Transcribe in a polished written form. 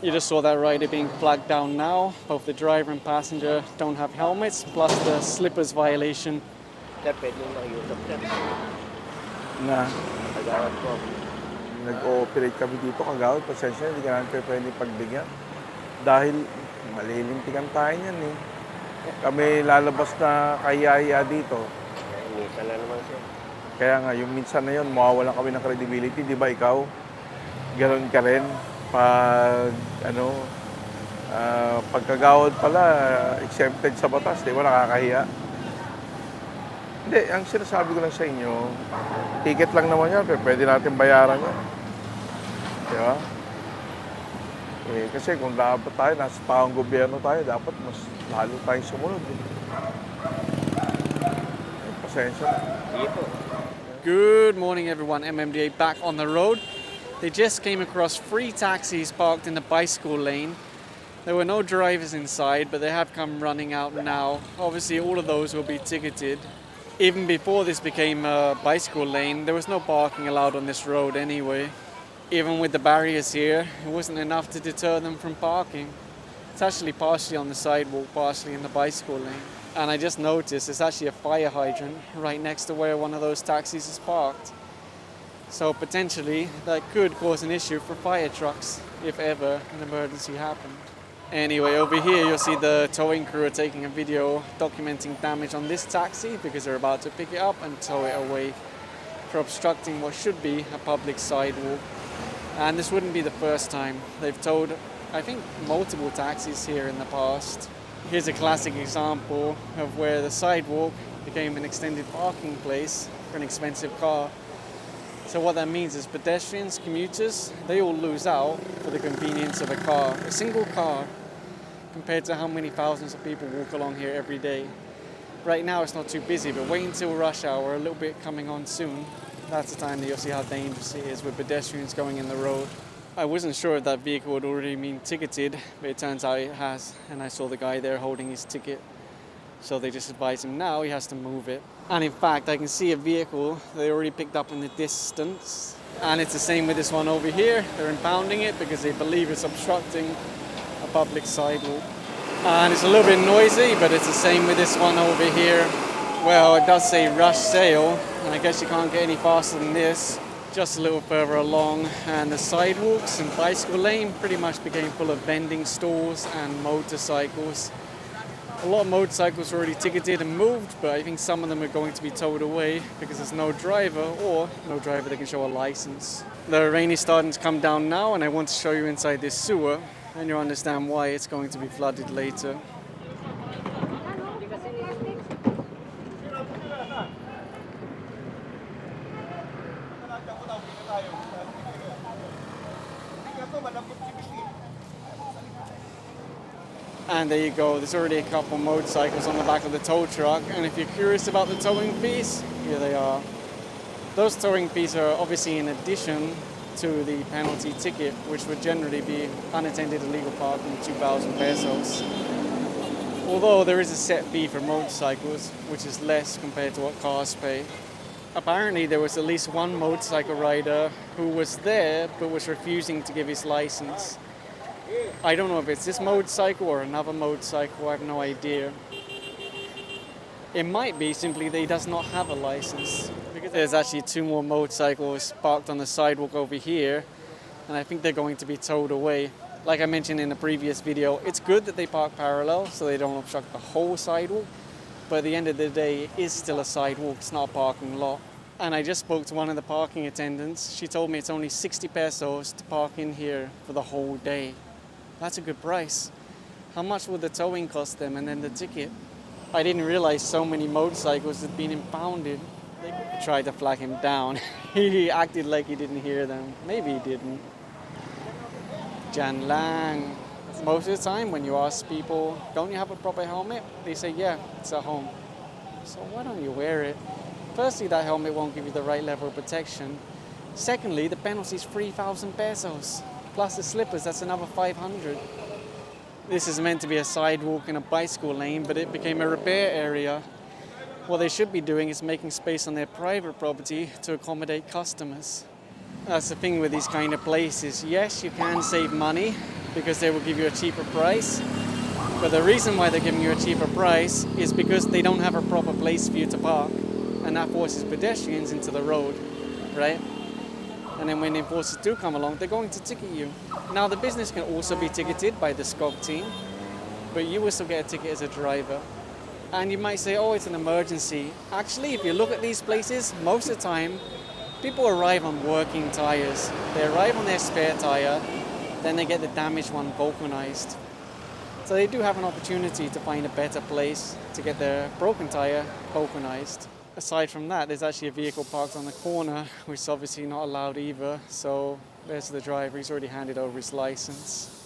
You just saw that rider being flagged down now. Both the driver and passenger don't have helmets, plus the slippers violation. Sir, pwede nyo makiusap, sir. Na Kagawad ko. nag-ooperate kami dito, Kagawad. Pasensya, hindi ka namin pwede pagbigyan. Dahil malilintikan tayo niyan eh. Kami lalabas na kaya dito. Minsan na naman, sir. Kaya nga, yung minsan na yun, mawawalan kami ng credibility. Di ba ikaw? Ganon ka rin. Pagkagawad pala, exempted sa batas. Di ba, nakakahiya? Hindi, ang sinasabi ko lang sa inyo, ticket lang naman yan, pwede natin bayaran yan. Di ba? Eh, kasi kung dapat tayo, nasa taong gobyerno tayo, dapat mas lalo tayong sumunod. Pasensya. Sige po. Good morning everyone, MMDA back on the road. They just came across 3 taxis parked in the bicycle lane. There were no drivers inside, but they have come running out now. Obviously all of those will be ticketed. Even before this became a bicycle lane, there was no parking allowed on this road anyway. Even with the barriers here, it wasn't enough to deter them from parking. It's actually partially on the sidewalk, partially in the bicycle lane. And I just noticed there's actually a fire hydrant right next to where one of those taxis is parked. So potentially that could cause an issue for fire trucks if ever an emergency happened. Anyway, over here you'll see the towing crew are taking a video documenting damage on this taxi because they're about to pick it up and tow it away for obstructing what should be a public sidewalk. And this wouldn't be the first time. They've towed, I think, multiple taxis here in the past. Here's a classic example of where the sidewalk became an extended parking place for an expensive car. So what that means is pedestrians, commuters, they all lose out for the convenience of a car. A single car compared to how many thousands of people walk along here every day. Right now it's not too busy, but wait until rush hour, a little bit coming on soon. That's the time that you'll see how dangerous it is with pedestrians going in the road. I wasn't sure if that vehicle had already been ticketed, but it turns out it has. And I saw the guy there holding his ticket. So they just advise him now he has to move it. And in fact, I can see a vehicle they already picked up in the distance. And it's the same with this one over here. They're impounding it because they believe it's obstructing a public sidewalk. And it's a little bit noisy, but it's the same with this one over here. Well, it does say rush sale, and I guess you can't get any faster than this. Just a little further along, and the sidewalks and bicycle lane pretty much became full of vending stalls and motorcycles. A lot of motorcycles were already ticketed and moved, but I think some of them are going to be towed away because there's no driver, or no driver that can show a license. The rain is starting to come down now, and I want to show you inside this sewer, and you'll understand why it's going to be flooded later. And there you go, there's already a couple motorcycles on the back of the tow truck, and if you're curious about the towing fees, here they are. Those towing fees are obviously in addition to the penalty ticket, which would generally be unattended illegal parking, 2,000 pesos. Although there is a set fee for motorcycles, which is less compared to what cars pay. Apparently there was at least one motorcycle rider who was there but was refusing to give his license. I don't know if it's this motorcycle or another motorcycle, I have no idea. It might be simply that he does not have a license. Because there's actually 2 more motorcycles parked on the sidewalk over here, and I think they're going to be towed away. Like I mentioned in the previous video, it's good that they park parallel so they don't obstruct the whole sidewalk, but at the end of the day, it is still a sidewalk, it's not a parking lot. And I just spoke to one of the parking attendants. She told me it's only 60 pesos to park in here for the whole day. That's a good price. How much would the towing cost them and then the ticket? I didn't realize so many motorcycles had been impounded. They tried to flag him down. He acted like he didn't hear them. Maybe he didn't. Jan lang. Most of the time when you ask people, don't you have a proper helmet? They say, yeah, it's at home. So why don't you wear it? Firstly, that helmet won't give you the right level of protection. Secondly, the penalty is 3,000 pesos. Plus the slippers, that's another 500. This is meant to be a sidewalk in a bicycle lane, but it became a repair area. What they should be doing is making space on their private property to accommodate customers. That's the thing with these kind of places. Yes, you can save money, because they will give you a cheaper price. But the reason why they're giving you a cheaper price is because they don't have a proper place for you to park, and that forces pedestrians into the road, right? And then when the enforcers do come along, they're going to ticket you. Now, the business can also be ticketed by the SCOG team, but you will still get a ticket as a driver. And you might say, oh, it's an emergency. Actually, if you look at these places, most of the time, people arrive on working tires. They arrive on their spare tire, then they get the damaged one vulcanized. So they do have an opportunity to find a better place to get their broken tire vulcanized. Aside from that, there's actually a vehicle parked on the corner, which is obviously not allowed either. So there's the driver, he's already handed over his license.